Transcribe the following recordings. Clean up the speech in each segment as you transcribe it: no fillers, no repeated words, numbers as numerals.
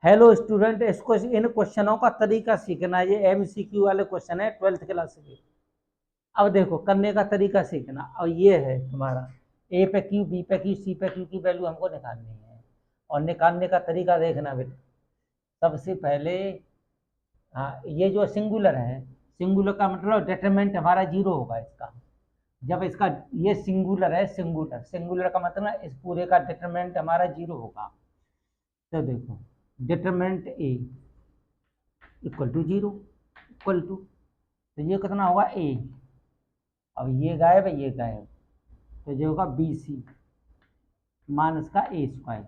Hello student, इसको इन क्वेश्चनों का तरीका सीखना है। ये एमसीक्यू वाले क्वेश्चन है 12th क्लास के। अब देखो करने का तरीका सीखना। और ये है तुम्हारा ए पे क्यू, बी पे क्यू, सी पे क्यू की वैल्यू हमको निकालनी है। और निकालने का तरीका देखना बेटा। सबसे पहले हाँ, ये जो सिंगुलर है, सिंगुलर का मतलब डिटरमिनेंट हमारा जीरो होगा इसका। जब इसका ये सिंगुलर है, सिंगुलर सिंगुलर का मतलब इस पूरे का डिटरमिनेंट हमारा जीरो होगा। तो देखो determinant A equal to zero, equal to, तो ये कितना होगा ए। अब ये गायब है, ये गायब, तो ये होगा बी सी माइनस का ए स्क्वायर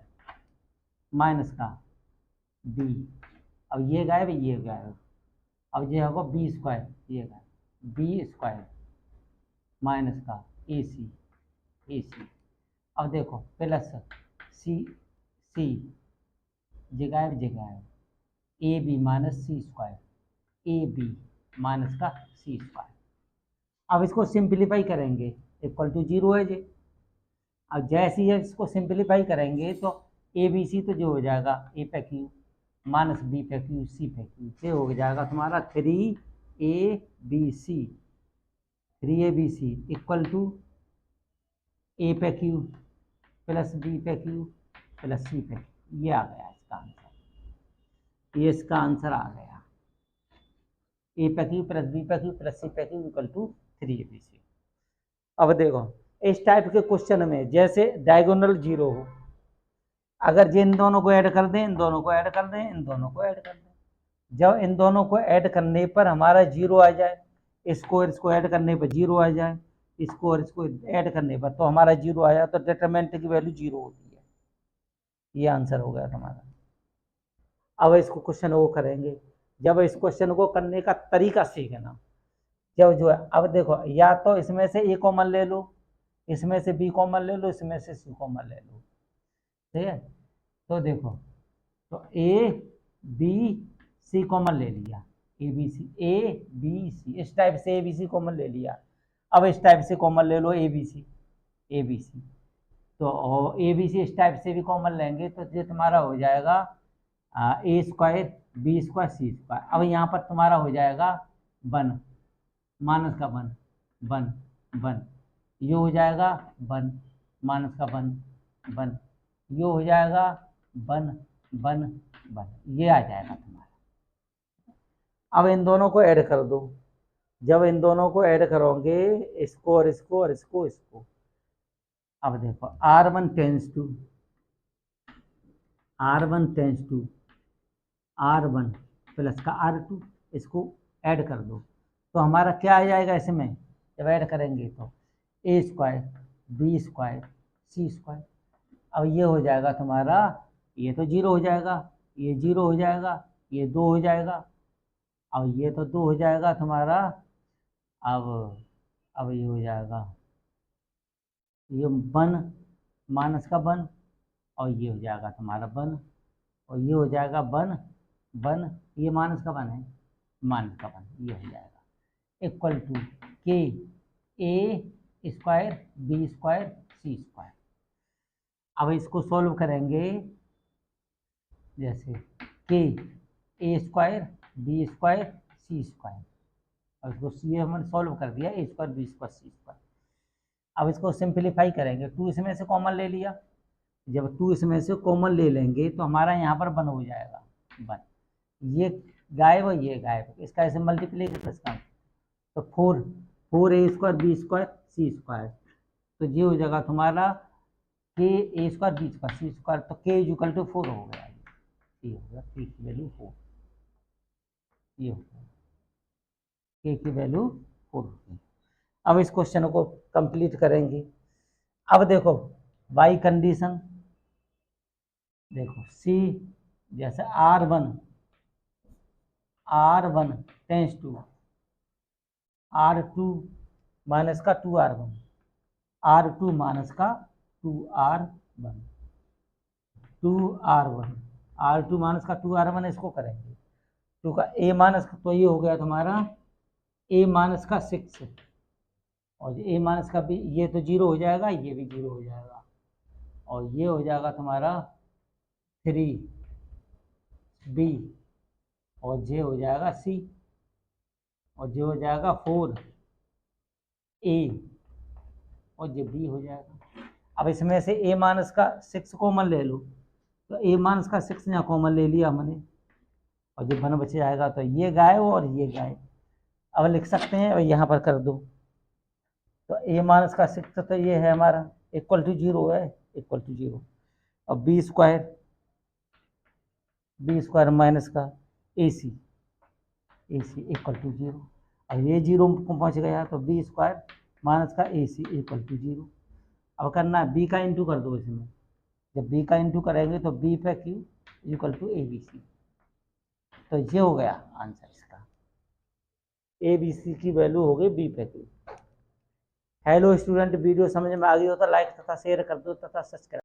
माइनस का बी। अब ये गायब है, ये गायब, अब ये होगा बी स्क्वायर, ये गायब, बी स्क्वायर माइनस का ए सी, ए सी। अब देखो प्लस सी, सी ये गायब, ये गायब, A B minus C square, A B minus का सी स्क्वायर। अब इसको सिंप्लीफाई करेंगे, इक्वल टू जीरो है जी। अब जैसे ही इसको सिंप्लीफाई करेंगे तो ए बी सी तो जो हो जाएगा ए पे क्यू माइनस बी पे क्यू सी पे क्यू, ये हो जाएगा तुम्हारा 3ABC, 3ABC इक्वल टू ए पे क्यू प्लस बी पे क्यू प्लस सी पे क्यू। ये आ गया इसका आंसर, ये इसका आंसर आ गया। ए पे क्यू प्लस बी पे क्यू प्लस सी पे क्यू इक्वल टू 3ABC। अब देखो इस टाइप के क्वेश्चन में जैसे डायगोनल जीरो हो, अगर ये इन दोनों को ऐड कर दें, इन दोनों को ऐड कर दें, इन दोनों को ऐड कर दें, जब इन दोनों को ऐड करने पर हमारा जीरो आ जाए, इसको और इसको ऐड करने पर जीरो आ जाए, इसको और इसको ऐड करने पर तो हमारा जीरो आया, तो डिटरमिनेंट की वैल्यू जीरो होती है। ये आंसर हो गया तुम्हारा। अब इसको क्वेश्चन वो करेंगे, जब इस क्वेश्चन को करने का तरीका सीखना। जब जो है, अब देखो या तो इसमें से ए कॉमन ले लो, इसमें से बी कॉमन ले लो, इसमें से सी कॉमन ले लो, ठीक है। तो देखो, तो ए बी सी कॉमन ले लिया, ए बी सी, ए बी सी इस टाइप से ए बी सी कॉमन ले लिया। अब इस टाइप से कॉमन ले लो ए बी सी, ए बी सी, तो ए बी सी इस टाइप से भी कॉमन लेंगे तो ये तुम्हारा हो जाएगा ए स्क्वायर बी स्क्वायर सी स्क्वायर। अब यहाँ पर तुम्हारा हो जाएगा वन माइनस का वन, वन वन, ये हो जाएगा वन माइनस का वन, वन, ये हो जाएगा वन वन वन, ये आ जाएगा तुम्हारा। अब इन दोनों को ऐड कर दो, जब इन दोनों को ऐड करोगे, इसको और इसको और इसको इसको, अब देखो R1 tense to R1 plus का R2, इसको ऐड कर दो तो हमारा क्या आ जाएगा इसमें, जब ऐड करेंगे तो ए स्क्वायर बी स्क्वायर सी स्क्वायर। अब ये हो जाएगा तुम्हारा, ये तो जीरो हो जाएगा, ये जीरो हो जाएगा, ये दो हो जाएगा, अब ये तो दो हो जाएगा तुम्हारा। अब ये हो जाएगा, ये वन माइनस का वन, और ये हो जाएगा तुम्हारा वन, और ये हो जाएगा वन वन, ये माइनस का वन है, माइनस का वन, ये हो जाएगा इक्वल टू के ए स्क्वायर बी स्क्वायर सी स्क्वायर। अब इसको सॉल्व करेंगे, जैसे के ए स्क्वायर बी स्क्वायर सी स्क्वायर, अब इसको सी हमने सॉल्व कर दिया, ए स्क्वायर बी स्क्वायर सी स्क्वायर। अब इसको सिंप्लीफाई करेंगे, टू इसमें से कॉमन ले लिया, जब टू इसमें से कॉमन ले लेंगे तो हमारा यहाँ पर वन हो जाएगा, वन, ये गायब और ये गायब, इसका ऐसे मल्टीप्लीकेशन इसका, तो फोर, फोर ए स्क्वायर बी स्क्वायर सी स्क्वायर, तो ये हो जाएगा तुम्हारा के ए स्क्वायर बी स्क्वायर सी स्क्वायर, तो के इज इक्वल टू फोर हो गया, ये हो गया के की वैल्यू फोर, ये हो गया के की वैल्यू फोर हो गई। अब इस क्वेश्चन को कंप्लीट करेंगे। अब देखो बाई कंडीशन, देखो सी, जैसे R1 tense to R2 minus का 2R1, R2 माइनस का 2R1, 2R1, R2 माइनस का 2R1, इसको करेंगे टू का ए माइनस, तो ये हो गया तुम्हारा ए माइनस का 6, और ए माइनस का भी, ये तो जीरो हो जाएगा, ये भी जीरो हो जाएगा, और ये हो जाएगा तुम्हारा 3 बी, और जे हो जाएगा सी, और जे हो जाएगा 4 ए, और जे बी हो जाएगा। अब इसमें से ए माइनस का 6 कॉमन ले लो, तो ए माइनस का 6 यहाँ कॉमन ले लिया हमने, और जब 1 बच जाएगा तो ये गायब और ये गायब। अब लिख सकते हैं और यहाँ पर कर दो, तो ए माइनस का 6 तो ये है हमारा इक्वल टू 0 है, इक्वल टू 0। और बी स्क्वायर माइनस का ए सी इक्वल टू 0। अब ये 0 को पहुँच गया, तो बी स्क्वायर माइनस का ए सी इक्वल टू 0। अब करना है बी का इंटू कर दो इसमें, जब बी का इंटू करेंगे तो बी पे Q equal to A B C. तो ये हो गया आंसर इसका, ए बी सी की वैल्यू हो गई बी पे क्यू। हेलो स्टूडेंट, वीडियो समझ में आ गई हो तो लाइक तथा शेयर कर दो तथा सब्सक्राइब।